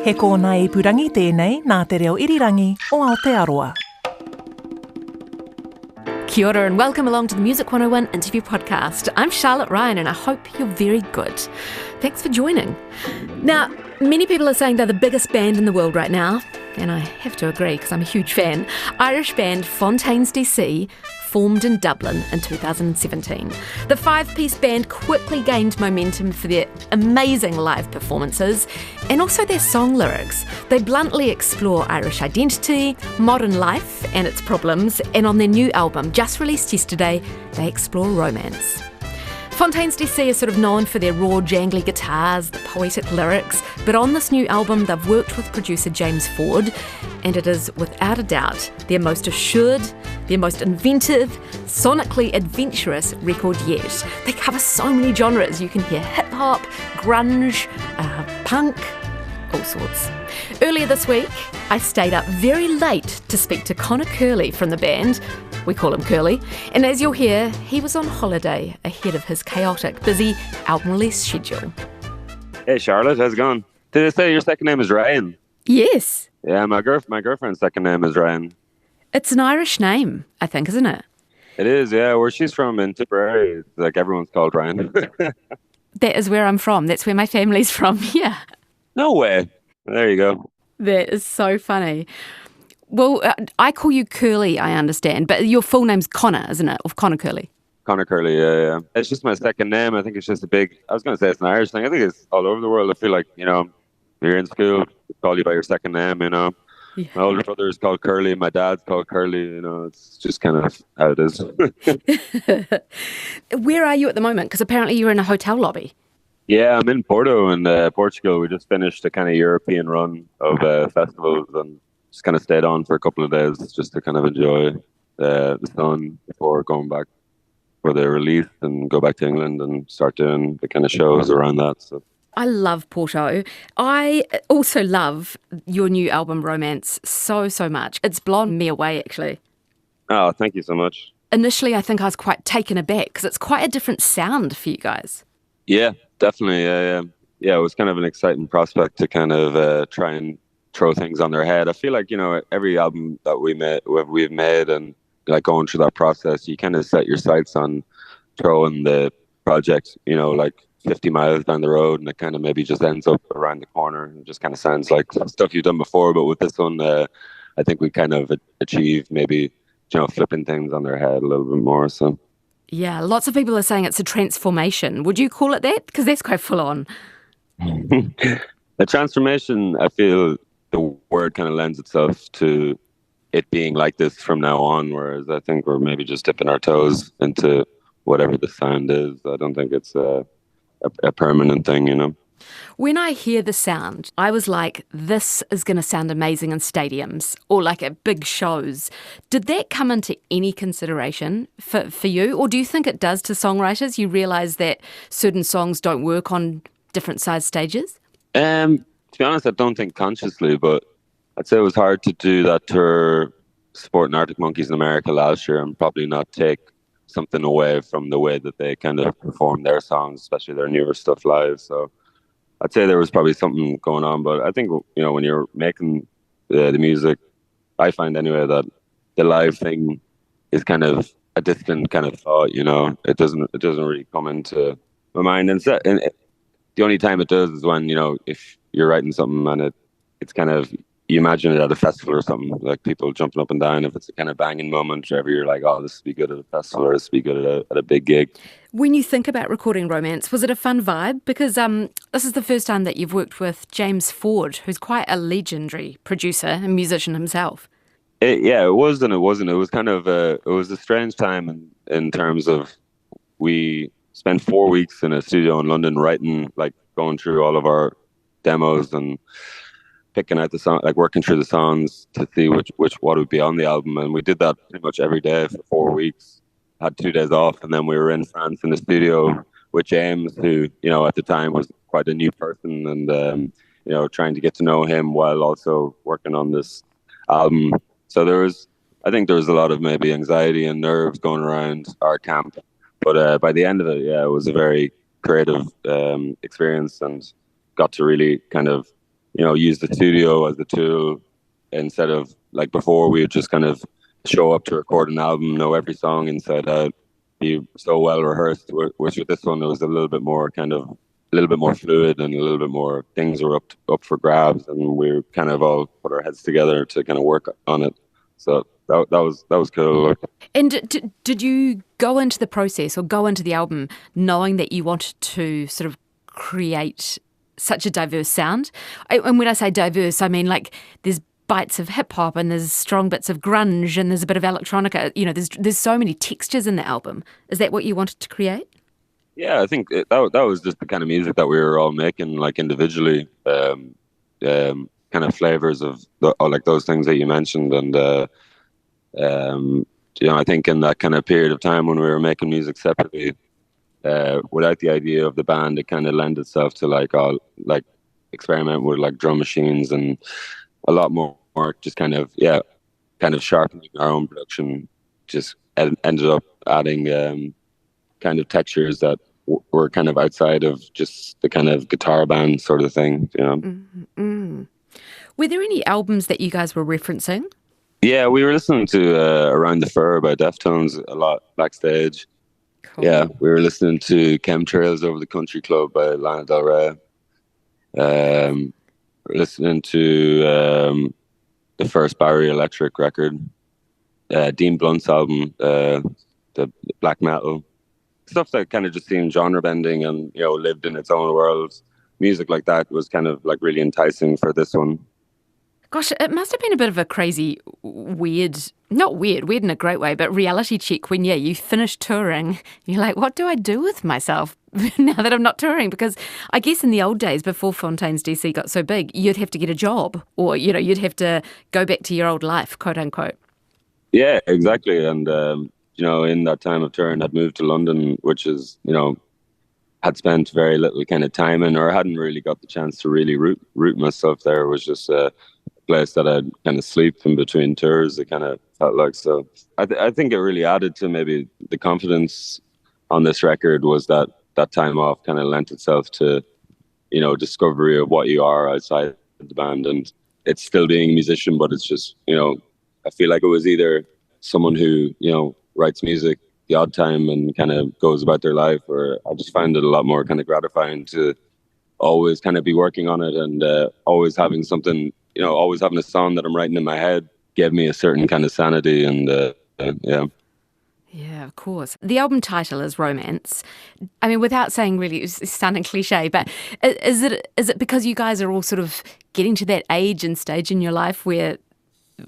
He kōna I purangi tēnei nā te reo irirangi o Aotearoa. Kia ora and welcome along to the Music 101 interview podcast. I'm Charlotte Ryan and I hope you're very good. Thanks for joining. Now, many people are saying they're the biggest band in the world right now, and I have to agree because I'm a huge fan. Irish band Fontaines D.C. formed in Dublin in 2017. The five-piece band quickly gained momentum for their amazing live performances and also their song lyrics. They bluntly explore Irish identity, modern life and its problems, and on their new album, just released yesterday, they explore romance. Fontaines D.C. is sort of known for their raw, jangly guitars, the poetic lyrics, but on this new album they've worked with producer James Ford, and it is without a doubt their most assured, their most inventive, sonically adventurous record yet. They cover so many genres. You can hear hip-hop, grunge, punk, all sorts. Earlier this week, I stayed up very late to speak to Conor Curley from the band. We call him Curly. And as you'll hear, he was on holiday ahead of his chaotic, busy album release schedule. Hey Charlotte, how's it going? Did I say your second name is Ryan? Yes. Yeah, my girlfriend's second name is Ryan. It's an Irish name, I think, isn't it? It is, yeah. Where she's from in Tipperary, like everyone's called Ryan. That is where I'm from. That's where my family's from, yeah. No way. There you go. That is so funny. Well, I call you Curly, I understand, but your full name's Conor, isn't it? Of Conor Curley. Conor Curley, yeah. It's just my second name. I think it's just I was going to say it's an Irish thing. I think it's all over the world. I feel like, you're in school, they call you by your second name, Yeah. My older brother is called Curly, my dad's called Curly, it's just kind of how it is. Where are you at the moment? Because apparently you're in a hotel lobby. Yeah, I'm in Porto in Portugal. We just finished a kind of European run of festivals and just kind of stayed on for a couple of days just to kind of enjoy the sun before going back for the release and go back to England and start doing the kind of shows around that. So I love Porto. I also love your new album, Romance, so much. It's blown me away, actually. Oh, thank you so much. Initially, I think I was quite taken aback because it's quite a different sound for you guys. Yeah, definitely. Yeah, it was kind of an exciting prospect to kind of try and throw things on their head. I feel like, every album that we've made and like going through that process, you kind of set your sights on throwing the project, like 50 miles down the road, and it kind of maybe just ends up around the corner and just kind of sounds like stuff you've done before. But with this one, I think we kind of achieved maybe, flipping things on their head a little bit more. So yeah, lots of people are saying it's a transformation. Would you call it that? Because that's quite full on. A transformation, I feel the word kind of lends itself to it being like this from now on, whereas I think we're maybe just dipping our toes into whatever the sound is. I don't think it's a permanent thing, When I hear the sound, I was like, this is going to sound amazing in stadiums or like at big shows. Did that come into any consideration for you? Or do you think it does to songwriters? You realise that certain songs don't work on different size stages? To be honest, I don't think consciously, but I'd say it was hard to do that tour supporting Arctic Monkeys in America last year and probably not take something away from the way that they kind of perform their songs, especially their newer stuff live. So I'd say there was probably something going on, but I think, when you're making the music, I find anyway that the live thing is kind of a distant kind of thought, it doesn't really come into my mind. And the only time it does is when, if you're writing something and it's kind of, you imagine it at a festival or something, like people jumping up and down. If it's a kind of banging moment, wherever you're like, oh, this would be good at a festival or this would be good at a big gig. When you think about recording Romance, was it a fun vibe? Because this is the first time that you've worked with James Ford, who's quite a legendary producer and musician himself. It was and it wasn't. It was kind of it was a strange time in terms of we spent 4 weeks in a studio in London writing, like going through all of our demos and picking out the song, like working through the songs to see what would be on the album. And we did that pretty much every day for 4 weeks. Had 2 days off, and then we were in France in the studio with James, who at the time was quite a new person, and trying to get to know him while also working on this album. So I think there was a lot of maybe anxiety and nerves going around our camp, but by the end of it, it was a very creative experience, and got to really kind of use the studio as the tool instead of like before we would just kind of show up to record an album, know every song inside out, be so well rehearsed. Which with this one, it was a little bit more fluid and a little bit more things were up for grabs, and we kind of all put our heads together to kind of work on it. So that was cool. And did you go into the process or go into the album knowing that you wanted to sort of create such a diverse sound? And when I say diverse, I mean like there's bites of hip hop and there's strong bits of grunge and there's a bit of electronica. There's so many textures in the album. Is that what you wanted to create? Yeah, I think that was just the kind of music that we were all making, like individually, kind of flavors of like those things that you mentioned, and I think in that kind of period of time when we were making music separately, without the idea of the band, it kind of lent itself to like experiment with like drum machines and a lot more just kind of sharpening our own production. Just ended up adding kind of textures that were kind of outside of just the kind of guitar band sort of thing. Mm-hmm. Were there any albums that you guys were referencing? Yeah, we were listening to Around the Fur by Deftones a lot backstage. Cool. Yeah, we were listening to Chemtrails Over the Country Club by Lana Del Rey. We're listening to the first Barry Electric record, Dean Blunt's album, the black metal. Stuff that kind of just seemed genre bending and, lived in its own world. Music like that was kind of like really enticing for this one. Gosh, it must have been a bit of a crazy, weird in a great way, but reality check when, you finish touring. You're like, what do I do with myself now that I'm not touring? Because I guess in the old days, before Fontaines D.C. got so big, you'd have to get a job or, you'd have to go back to your old life, quote unquote. Yeah, exactly. And, in that time of touring, I'd moved to London, which is, had spent very little kind of time in, or hadn't really got the chance to really root myself there. It was just a place that I'd kind of sleep in between tours. It kind of felt like. So I think it really added to maybe the confidence on this record was that time off kind of lent itself to, discovery of what you are outside the band. And it's still being a musician, but it's just, I feel like it was either someone who, writes music the odd time and kind of goes about their life, or I just find it a lot more kind of gratifying to always kind of be working on it and always having something, always having a song that I'm writing in my head gave me a certain kind of sanity and yeah. Yeah, of course. The album title is Romance. I mean, without saying really, it's sounding cliche, but is it because you guys are all sort of getting to that age and stage in your life where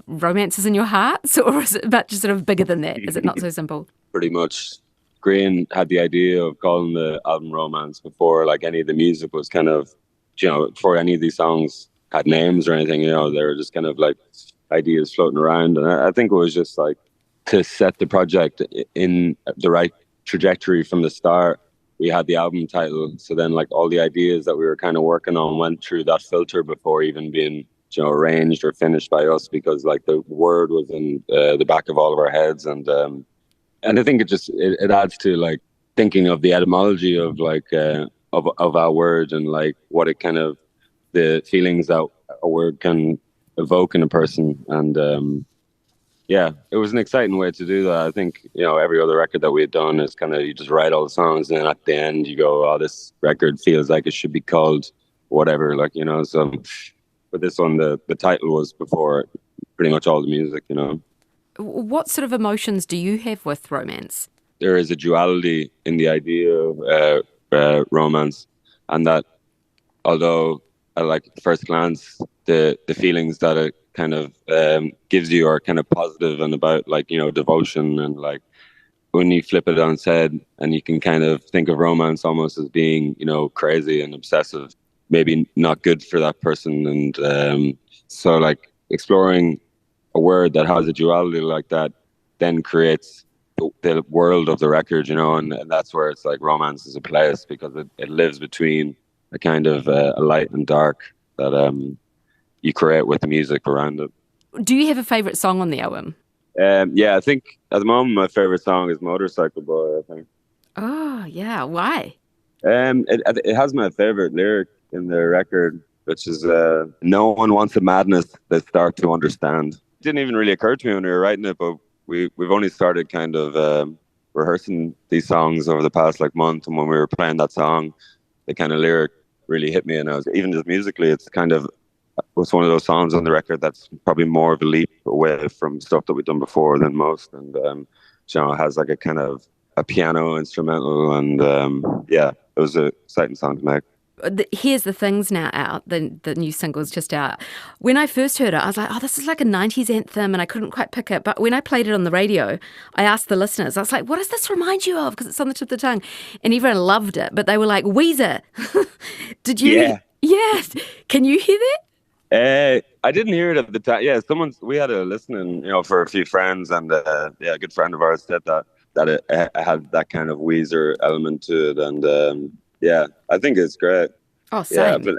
romance is in your hearts, or is it much sort of bigger than that? Is it not so simple? Pretty much. Green had the idea of calling the album Romance before like any of the music was kind of, before any of these songs had names or anything, they were just kind of like ideas floating around. And I think it was just like to set the project in the right trajectory from the start. We had the album title. So then like all the ideas that we were kind of working on went through that filter before even being arranged or finished by us, because like the word was in the back of all of our heads, and I think it adds to like thinking of the etymology of like of our word and like what it kind of the feelings that a word can evoke in a person. And it was an exciting way to do that. I think every other record that we had done is kind of you just write all the songs and then at the end you go, oh, this record feels like it should be called whatever, like so. But this one, the title was before pretty much all the music, What sort of emotions do you have with Romance? There is a duality in the idea of romance, and that although at like first glance, the feelings that it kind of gives you are kind of positive and about like, devotion, and like when you flip it on its head and you can kind of think of romance almost as being, crazy and obsessive, maybe not good for that person. And so like exploring a word that has a duality like that then creates the world of the record, and that's where it's like romance is a place, because it lives between a kind of a light and dark that you create with the music around it. Do you have a favourite song on the album? I think at the moment my favourite song is Motorcycle Boy, I think. Oh, yeah. Why? It has my favourite lyric in the record. which is no one wants a madness they start to understand. It didn't even really occur to me when we were writing it, but we've only started kind of rehearsing these songs over the past like month, and when we were playing that song, the kind of lyric really hit me, and I was, even just musically, it's one of those songs on the record that's probably more of a leap away from stuff that we've done before than most, and it has like a kind of a piano instrumental, and it was an exciting song to make. Here's the Things now out, the new single's just out. When I first heard it, I was like, oh, this is like a 90s anthem, and I couldn't quite pick it. But when I played it on the radio, I asked the listeners, I was like, what does this remind you of? Because it's on the tip of the tongue. And everyone loved it, but they were like, Weezer. Did you? Yeah. Yes. Can you hear that? I didn't hear it at the time. Yeah, we had a listening, for a few friends, and a good friend of ours said that it had that kind of Weezer element to it, and I think it's great. Oh, same. Yeah, but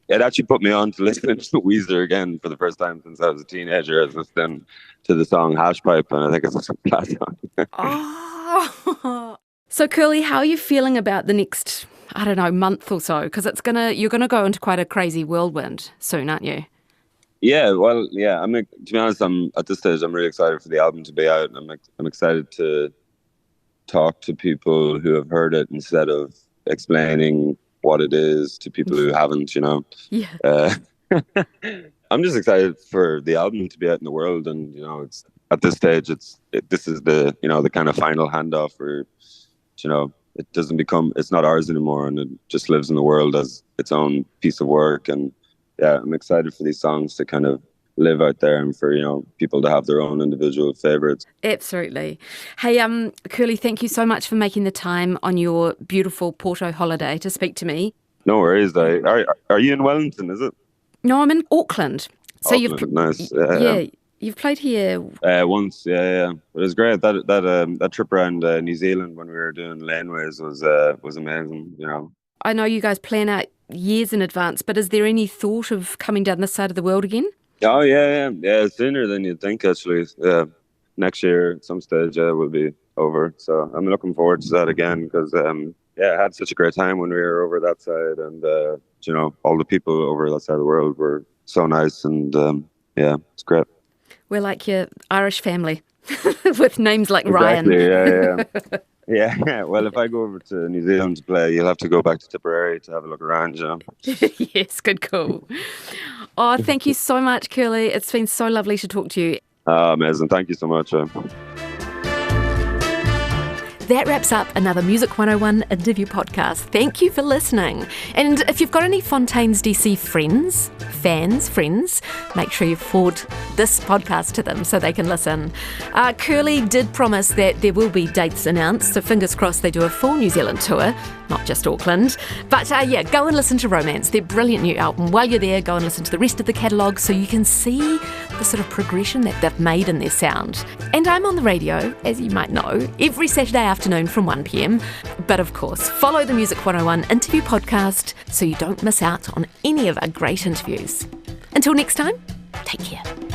it actually put me on to listening to Weezer again for the first time since I was a teenager. I was listening to the song Hash Pipe, and I think it's a class song. Oh. So, Curly, how are you feeling about the next, I don't know, month or so? Because you're gonna go into quite a crazy whirlwind soon, aren't you? Yeah, well, yeah. To be honest, at this stage, I'm really excited for the album to be out. I'm excited to talk to people who have heard it instead of explaining what it is to people who haven't. Yeah. I'm just excited for the album to be out in the world, and it's at this stage, this is the the kind of final handoff where it doesn't become, it's not ours anymore, and it just lives in the world as its own piece of work. And I'm excited for these songs to kind of live out there, and for people to have their own individual favorites. Absolutely. Hey, Curly, thank you so much for making the time on your beautiful Porto holiday to speak to me. No worries. Are you in Wellington? Is it? No, I'm in Auckland. So nice. You've played here once. Yeah. It was great. That trip around New Zealand when we were doing laneways was amazing. I know you guys plan out years in advance, but is there any thought of coming down this side of the world again? Oh, yeah. Sooner than you'd think, actually. Next year, at some stage, we'll be over. So I'm looking forward to that again, because, I had such a great time when we were over that side. And, all the people over that side of the world were so nice. And, it's great. We're like your Irish family with names like exactly, Ryan. Yeah. Well, if I go over to New Zealand to play, you'll have to go back to Tipperary to have a look around, Yes, good call. Oh, thank you so much, Curly. It's been so lovely to talk to you. Amazing. Thank you so much. That wraps up another Music 101 interview podcast. Thank you for listening. And if you've got any Fontaines D.C. friends, make sure you forward this podcast to them so they can listen. Curly did promise that there will be dates announced, so fingers crossed they do a full New Zealand tour, not just Auckland. But go and listen to Romance, their brilliant new album. While you're there, go and listen to the rest of the catalogue so you can see the sort of progression that they've made in their sound. And I'm on the radio, as you might know, every Saturday afternoon from 1 p.m. But of course, follow the Music 101 interview podcast so you don't miss out on any of our great interviews. Until next time, take care.